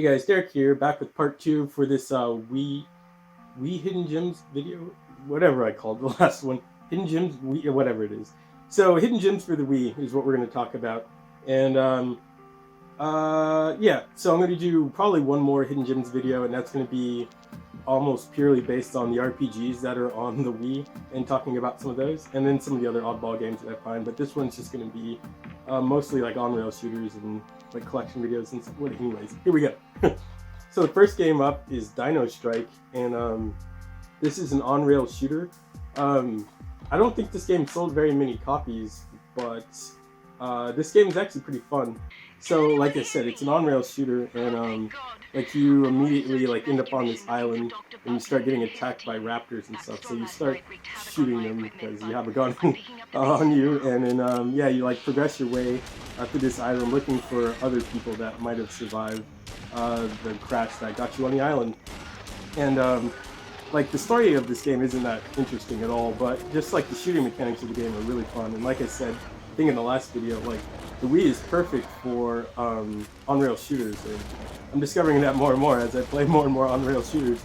Hey guys, Derek here, back with part 2 for this Wii Hidden Gems video, whatever I called the last one. Hidden Gems, Wii, whatever it is. So Hidden Gems for the Wii is what we're going to talk about. And yeah, so I'm going to do probably one more Hidden Gems video, and that's going to be almost purely based on the RPGs that are on the Wii and talking about some of those, and then some of the other oddball games that I find. But this one's just going to be mostly like on-rail shooters and like collection videos and stuff. Anyways, here we go. So the first game up is Dino Strike, and this is an on-rail shooter. I don't think this game sold very many copies, but this game is actually pretty fun. So, like I said, it's an on-rail shooter, and like you immediately like end up on this island, and you start getting attacked by raptors and stuff. So you start shooting them because you have a gun on you, and then yeah, you like progress your way through this island, looking for other people that might have survived the crash that got you on the island. And like the story of this game isn't that interesting at all, but just like the shooting mechanics of the game are really fun. And like I said, I think in the last video, like the Wii is perfect for on-rail shooters, and I'm discovering that more and more as I play more and more on-rail shooters.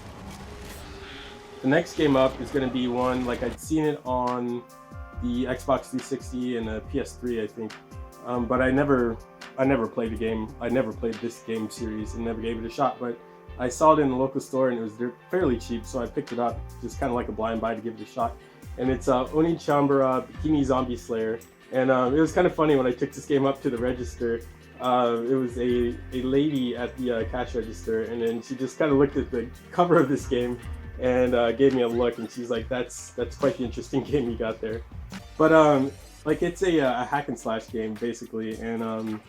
The next game up is going to be one like I'd seen it on the Xbox 360 and the PS3, I think, but I never played the game. I never played this game series and never gave it a shot. But I saw it in the local store and it was fairly cheap, so I picked it up, just kind of like a blind buy to give it a shot. And it's Oni Chambara Bikini Zombie Slayer. And it was kind of funny when I took this game up to the register. It was a lady at the cash register, and then she just kind of looked at the cover of this game and gave me a look, and she's like, "That's quite the interesting game you got there." But like it's a hack and slash game basically, and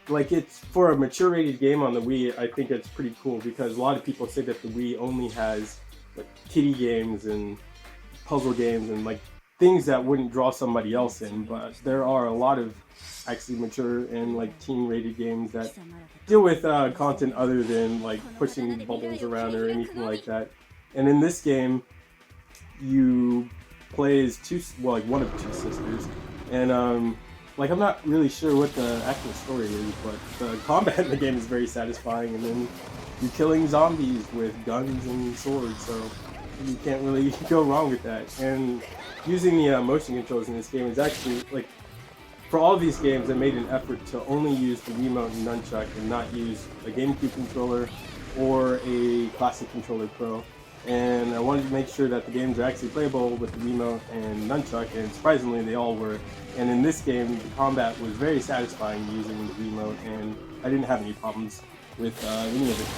like it's for a mature rated game on the Wii. I think it's pretty cool because a lot of people say that the Wii only has like kiddie games and puzzle games and like things that wouldn't draw somebody else in, but there are a lot of actually mature and like teen rated games that deal with content other than like pushing bubbles around or anything like that. And in this game, you play as like one of two sisters, and like I'm not really sure what the actual story is, but the combat in the game is very satisfying, and then you're killing zombies with guns and swords, so you can't really go wrong with that. And using the motion controls in this game is actually, like, for all of these games, I made an effort to only use the Wiimote and Nunchuck and not use a GameCube controller or a Classic Controller Pro. And I wanted to make sure that the games are actually playable with the Wiimote and Nunchuck, and surprisingly they all were. And in this game, the combat was very satisfying using the Wiimote, and I didn't have any problems with any of it.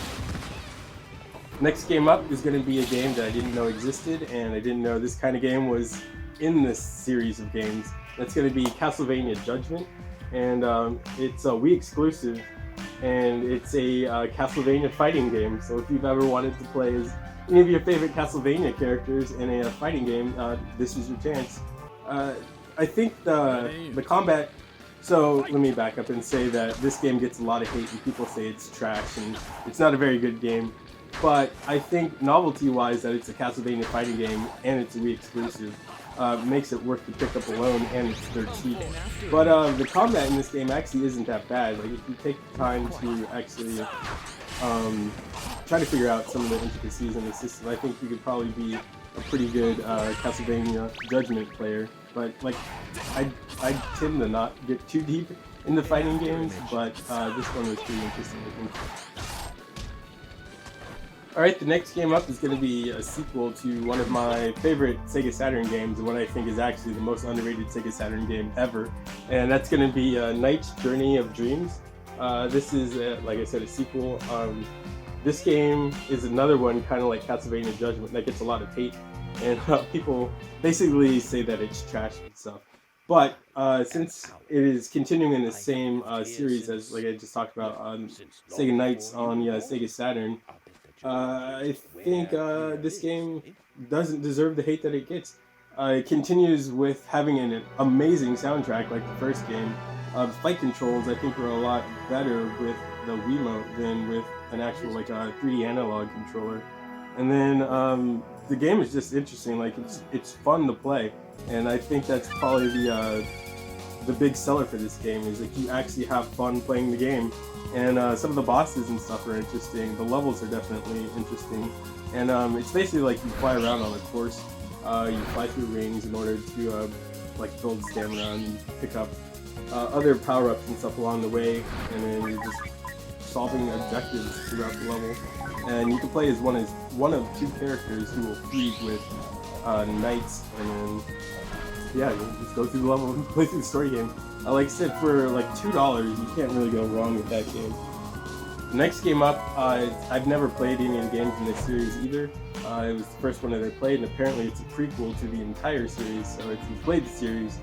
Next game up is going to be a game that I didn't know existed, and I didn't know this kind of game was in this series of games. That's going to be Castlevania Judgment, and it's a Wii exclusive, and it's a Castlevania fighting game. So if you've ever wanted to play as any of your favorite Castlevania characters in a fighting game, this is your chance. I think the combat. So let me back up and say that this game gets a lot of hate, and people say it's trash and it's not a very good game. But I think novelty-wise, that it's a Castlevania fighting game and it's a Wii exclusive makes it worth the pickup alone, and it's dirt cheap. But the combat in this game actually isn't that bad. Like if you take the time to actually try to figure out some of the intricacies in the system, I think you could probably be a pretty good Castlevania Judgment player. But like I tend to not get too deep into fighting games, but this one was pretty interesting, I think. Alright, the next game up is going to be a sequel to one of my favorite Sega Saturn games, and what I think is actually the most underrated Sega Saturn game ever, and that's going to be Knight's Journey of Dreams. This is, like I said, a sequel. This game is another one kind of like Castlevania Judgment that gets a lot of hate, and people basically say that it's trash and stuff. But since it is continuing in the same series as, like I just talked about, Sega Knights on the Sega Saturn, I think this game doesn't deserve the hate that it gets. It continues with having an amazing soundtrack like the first game. Fight controls, I think, are a lot better with the Wiimote than with an actual like 3D analog controller. And then the game is just interesting. Like it's fun to play, and I think that's probably the big seller for this game is like you actually have fun playing the game, and some of the bosses and stuff are interesting. The levels are definitely interesting, and it's basically like you fly around on a course. You fly through rings in order to like build stamina and pick up other power-ups and stuff along the way, and then you're just solving objectives throughout the level. And you can play as one of two characters who will feed with knights, and then yeah, you just go through the level and play through the story game. Like I said, for like $2, you can't really go wrong with that game. The next game up, I've never played any of the games in this series either. It was the first one that I played, and apparently it's a prequel to the entire series, so if you've played the series,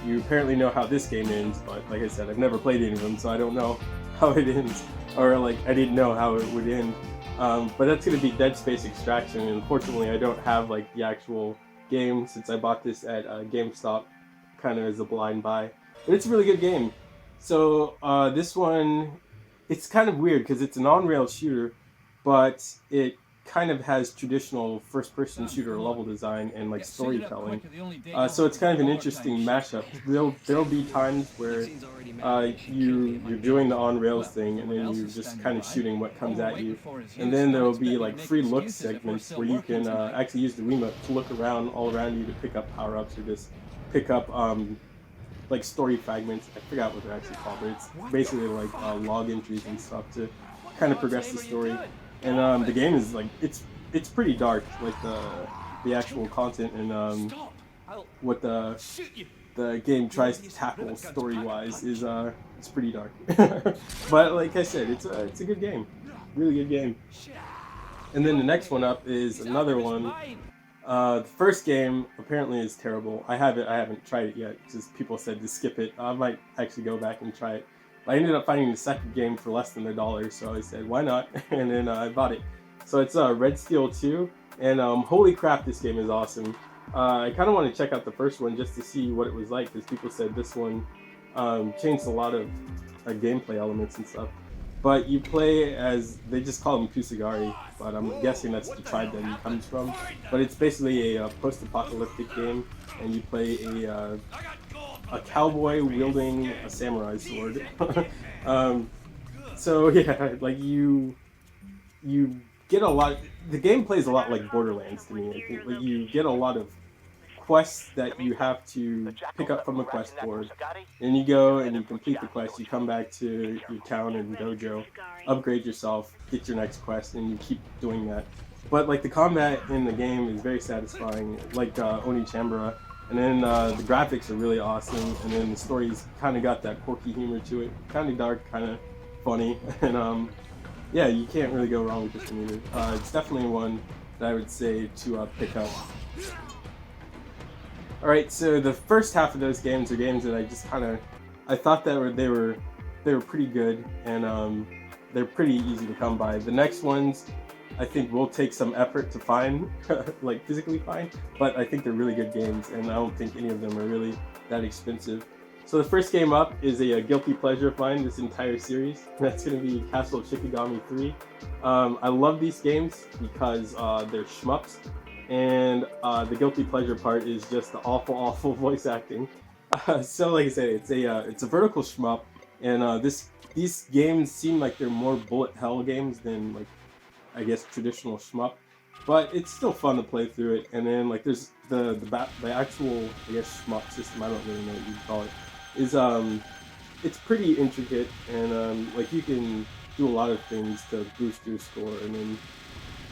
you apparently know how this game ends, but like I said, I've never played any of them, so I don't know how it ends, or like, I didn't know how it would end. But that's going to be Dead Space Extraction, and unfortunately I don't have like the actual game since I bought this at GameStop, kind of as a blind buy. But it's a really good game. So this one, it's kind of weird because it's an on-rail shooter, but it kind of has traditional first-person shooter level design and like storytelling. So it's kind of an interesting mashup. There'll be times where you're doing the on-rails thing, and then you're just kind of shooting what comes at you. And then there will be like free look segments where you can actually use the Wiimote to look around all around you to pick up power-ups or just pick up like story fragments. I forgot what they're actually called, but it's basically like log entries and stuff to kind of progress the story. And the game is like it's pretty dark, like the actual content and what the game tries to tackle story-wise is it's pretty dark. But like I said, it's a good game, really good game. And then the next one up is another one. The first game apparently is terrible. I haven't tried it yet because people said to skip it. I might actually go back and try it. I ended up finding the second game for less than $1, so I said, why not? And then I bought it. So it's Red Steel 2, and holy crap, this game is awesome. I kind of want to check out the first one just to see what it was like, because people said this one changed a lot of gameplay elements and stuff. But you play as, they just call them Kusagari, but I'm guessing that's the tribe that he comes from. But it's basically a post-apocalyptic game, and you play a cowboy wielding a samurai sword. So yeah, like you get a lot. The game plays a lot like Borderlands to me. I think like you get a lot of quests that you have to pick up from the quest board, and you go and you complete the quest. You come back to your town and dojo, upgrade yourself, get your next quest, and you keep doing that. But like the combat in the game is very satisfying, like Oni Chambara. And then the graphics are really awesome, and then the story's kind of got that quirky humor to it, kind of dark, kind of funny, and yeah, you can't really go wrong with this one either. It's definitely one that I would say to pick up. Alright, so the first half of those games are games that I just I thought that they were pretty good, and they're pretty easy to come by. The next ones, I think will take some effort to find, like physically find, but I think they're really good games, and I don't think any of them are really that expensive. So the first game up is a guilty pleasure of mine, this entire series. That's going to be Castle of Shikigami 3. I love these games because they're shmups, and the guilty pleasure part is just the awful voice acting. So like I said, it's a vertical shmup, and these games seem like they're more bullet hell games than like, I guess, traditional shmup, but it's still fun to play through it. And then like there's the actual, I guess, shmup system, I don't really know what you'd call it, is it's pretty intricate, and like you can do a lot of things to boost your score, and then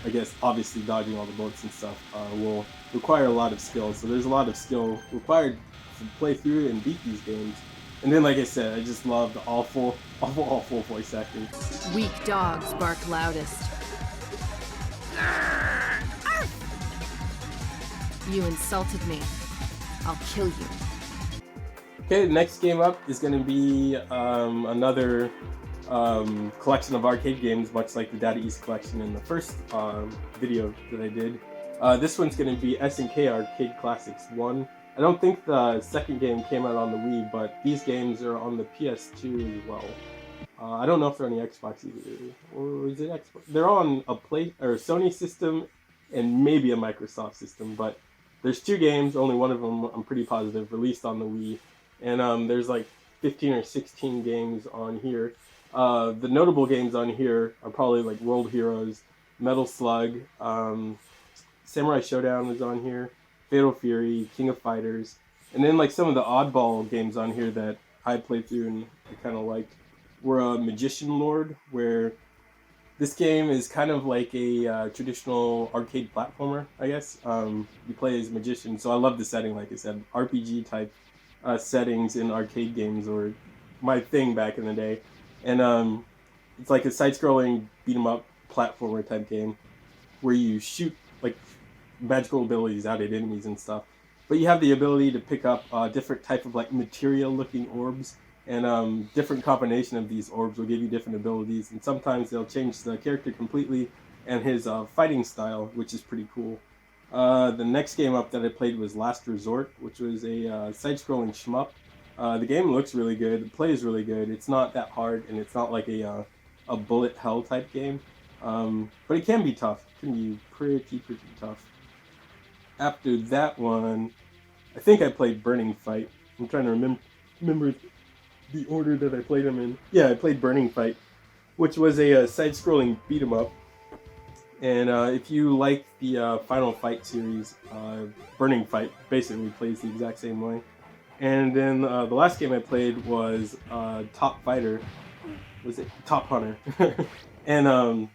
I guess obviously dodging all the bullets and stuff will require a lot of skill. So there's a lot of skill required to play through and beat these games. And then, like I said, I just love the awful voice acting. Weak dogs bark loudest. You insulted me. I'll kill you. Okay, the next game up is going to be another collection of arcade games, much like the Data East collection in the first video that I did. This one's going to be SNK Arcade Classics 1. I don't think the second game came out on the Wii, but these games are on the PS2 as well. I don't know if they're on the Xbox either, or is it Xbox? They're on a Sony system and maybe a Microsoft system, but there's two games, only one of them I'm pretty positive, released on the Wii. and there's like 15 or 16 games on here. The notable games on here are probably like World Heroes, Metal Slug, Samurai Showdown was on here, Fatal Fury, King of Fighters, and then like some of the oddball games on here that I played through and I kind of liked were Magician Lord, where this game is kind of like a traditional arcade platformer, I guess. You play as a magician, so I love the setting. Like I said, RPG type settings in arcade games were my thing back in the day, and it's like a side-scrolling beat 'em up platformer type game where you shoot like magical abilities out at enemies and stuff. But you have the ability to pick up different type of like material-looking orbs, and different combination of these orbs will give you different abilities. And sometimes they'll change the character completely and his fighting style, which is pretty cool. The next game up that I played was Last Resort, which was a side-scrolling shmup. The game looks really good. The play is really good. It's not that hard, and it's not like a bullet hell type game. But it can be tough. It can be pretty tough. After that one, I think I played Burning Fight. I'm trying to remember the order that I played them in. Yeah, I played Burning Fight, which was a side-scrolling beat 'em up. And if you like the Final Fight series, Burning Fight basically plays the exact same way. And then the last game I played was Top Fighter. Was it Top Hunter? And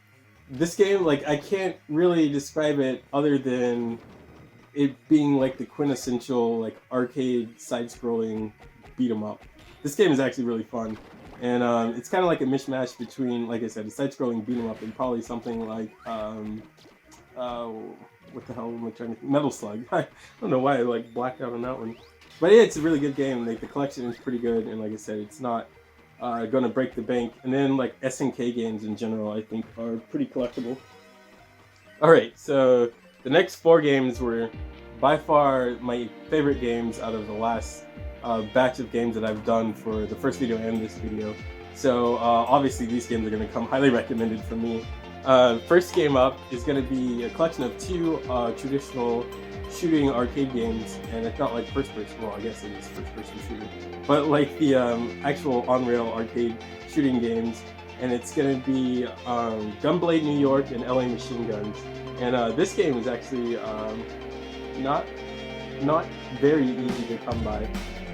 this game, like, I can't really describe it other than it being like the quintessential like arcade side-scrolling beat 'em up. This game is actually really fun, and it's kind of like a mishmash between, like I said, a side-scrolling beat 'em up and probably something like what the hell am I trying to? Metal Slug. I don't know why I like blacked out on that one, but yeah, it's a really good game. Like the collection is pretty good, and like I said, it's not gonna break the bank. And then like SNK games in general, I think are pretty collectible. All right, so the next 4 games were by far my favorite games out of the last batch of games that I've done for the first video and this video. So obviously these games are going to come highly recommended from me. First game up is going to be a collection of 2 traditional shooting arcade games, and it's not like first person, well I guess it is first person shooter, but like the actual on-rail arcade shooting games, and it's going to be Gunblade New York and LA Machine Guns. And this game is actually not very easy to come by,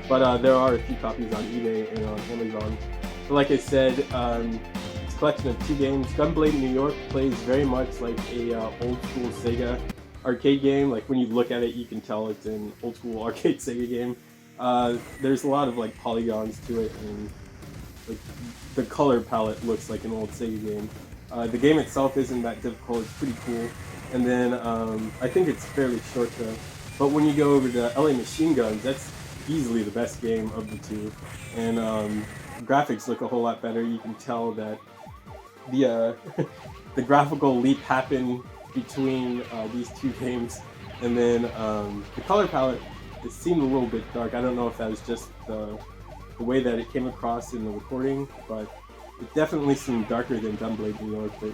but there are a few copies on eBay and on Amazon. So like I said, it's a collection of 2 games. Gunblade New York plays very much like a old school Sega arcade game. Like when you look at it, you can tell it's an old school arcade Sega game. There's a lot of like polygons to it, and like the color palette looks like an old Sega game. The game itself isn't that difficult. It's pretty cool. And then I think it's fairly short though. But when you go over to LA Machine Guns, that's easily the best game of the 2. And graphics look a whole lot better. You can tell that the the graphical leap happened between these 2 games. And then the color palette, it seemed a little bit dark. I don't know if that was just the way that it came across in the recording, but it definitely seemed darker than Gunblade New York. But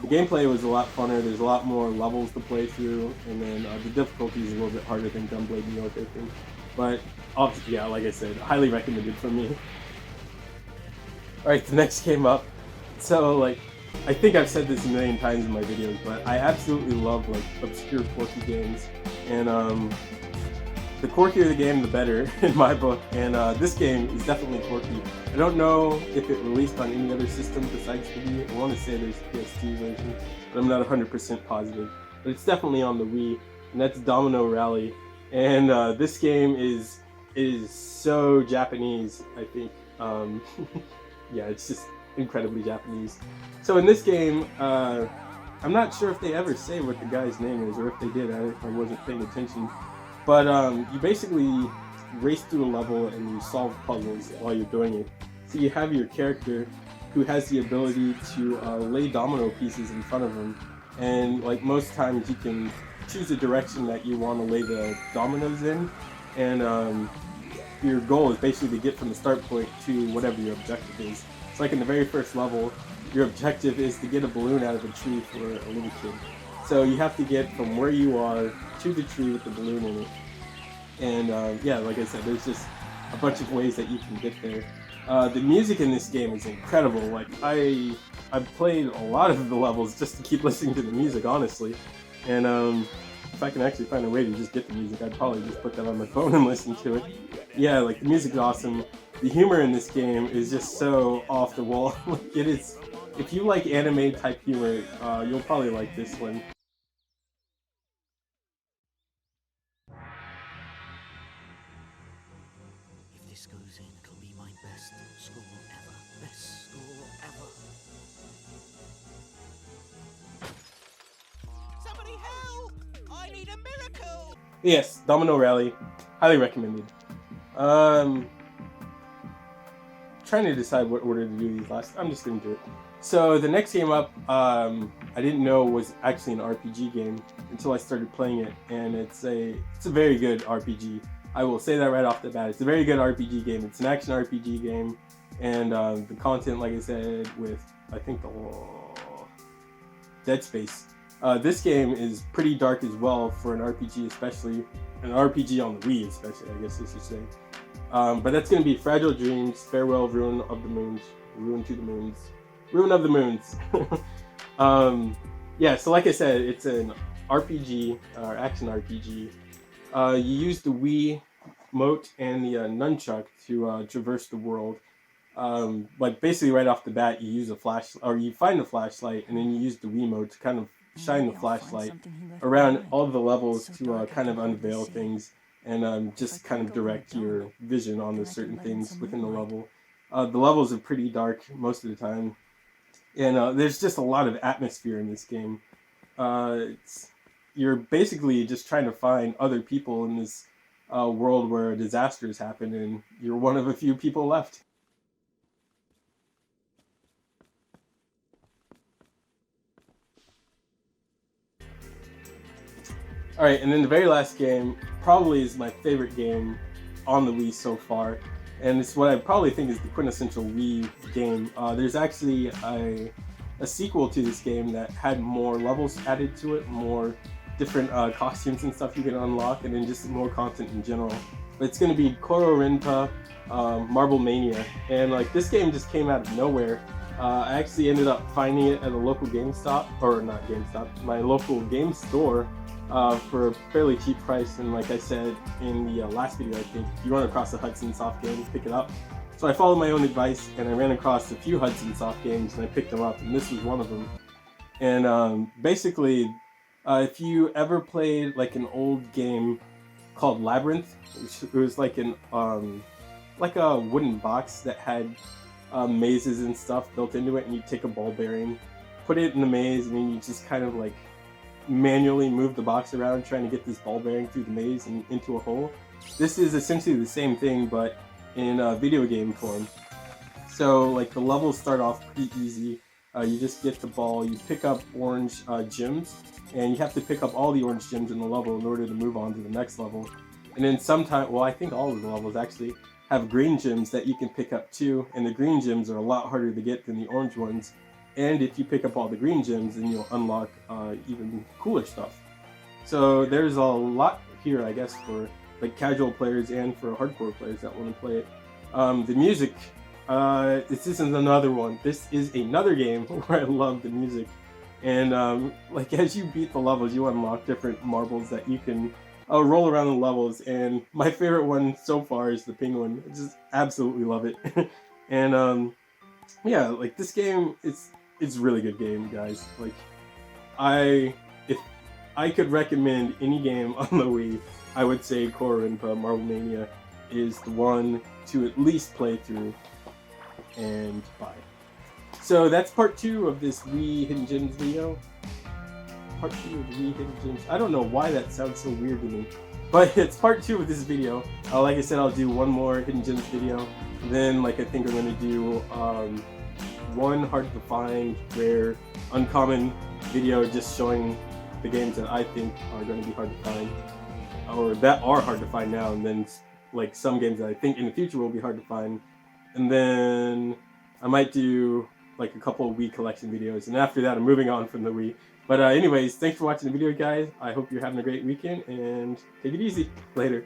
the gameplay was a lot funner. There's a lot more levels to play through, and then the difficulty is a little bit harder than Gunblade New York, I think. But yeah, like I said, highly recommended from me. Alright, the next game up. So like, I think I've said this a million times in my videos, but I absolutely love like obscure quirky games, and the quirkier the game, the better in my book. And this game is definitely quirky. I don't know if it released on any other system besides the Wii. I want to say there's a PS2 version, but I'm not 100% positive. But it's definitely on the Wii, and that's Domino Rally. And this game is so Japanese, I think. Yeah, it's just incredibly Japanese. So in this game, I'm not sure if they ever say what the guy's name is, or if they did, I wasn't paying attention. But you basically race through a level and you solve puzzles while you're doing it. So you have your character who has the ability to lay domino pieces in front of him, and like most times you can choose a direction that you want to lay the dominoes in, and your goal is basically to get from the start point to whatever your objective is. It's like in the very first level, your objective is to get a balloon out of a tree for a little kid. So you have to get from where you are to the tree with the balloon in it. And yeah, like I said, there's just a bunch of ways that you can get there. The music in this game is incredible. Like I've played a lot of the levels just to keep listening to the music, honestly. And if I can actually find a way to just get the music, I'd probably just put that on my phone and listen to it. Yeah, like the music is awesome. The humor in this game is just so off the wall. Like it is. If you like anime type humor, you'll probably like this one. If this goes in, it'll be my best school ever. Best school ever. Somebody help! I need a miracle! Yes, Domino Rally, highly recommended. Trying to decide what order to do these last. I'm just gonna do it. So the next game up, I didn't know was actually an RPG game until I started playing it, and it's a very good RPG. I will say that right off the bat. It's a very good RPG game. It's an action RPG game, and the content, like I said, with I think the Dead Space. This game is pretty dark as well for an RPG, especially an RPG on the Wii, especially. I guess I should say. But that's going to be Fragile Dreams, Farewell, Ruin of the Moons, Ruin to the Moons, Ruin of the Moons. Yeah, so like I said, it's an RPG, or action RPG. You use the Wii mote and the nunchuck to traverse the world. Like basically right off the bat, you use a flash, or you find a flashlight, and then you use the Wii mote to kind of shine the flashlight around all the levels to kind of unveil things. And just kind of direct your vision on the certain things within the level. The levels are pretty dark most of the time, and there's just a lot of atmosphere in this game. You're basically just trying to find other people in this world where a disaster has happened, and you're one of a few people left. Alright, and then the very last game probably is my favorite game on the Wii so far, and it's what I probably think is the quintessential Wii game. There's actually a sequel to this game that had more levels added to it, more different costumes and stuff you can unlock, and then just more content in general. But it's going to be Corran Marble Mania, and like this game just came out of nowhere. I actually ended up finding it at a local GameStop, or not GameStop, my local game store. For a fairly cheap price, and like I said in the last video, I think, if you run across a Hudson Soft game, pick it up. So I followed my own advice, and I ran across a few Hudson Soft games, and I picked them up, and this was one of them. And basically, if you ever played like an old game called Labyrinth, it was like an like a wooden box that had mazes and stuff built into it, and you take a ball bearing, put it in the maze, and then you just kind of like manually move the box around trying to get this ball bearing through the maze and into a hole. This is essentially the same thing, but in video game form. So like the levels start off pretty easy. You just get the ball, you pick up orange gems, and you have to pick up all the orange gems in the level in order to move on to the next level. And then sometimes, well, I think all of the levels actually have green gems that you can pick up too, and the green gems are a lot harder to get than the orange ones. And if you pick up all the green gems, then you'll unlock even cooler stuff. So there's a lot here, I guess, for like casual players and for hardcore players that want to play it. The music, this isn't another one. This is another game where I love the music. And like as you beat the levels, you unlock different marbles that you can roll around the levels. And my favorite one so far is the penguin. I just absolutely love it. And yeah, like this game, it's a really good game, guys. Like, if I could recommend any game on the Wii, I would say Corran Marble Mania is the one to at least play through and buy. So that's part 2 of this Wii Hidden Gems video. Part 2 of the Wii Hidden Gems. I don't know why that sounds so weird to me, but it's part 2 of this video. Like I said, I'll do one more Hidden Gems video. Then, like I think I'm going to do one hard to find, rare, uncommon video just showing the games that I think are going to be hard to find, or that are hard to find now, and then like some games that I think in the future will be hard to find. And then I might do like a couple of Wii collection videos, and after that I'm moving on from the Wii. But anyways, thanks for watching the video, guys. I hope you're having a great weekend, and take it easy. Later.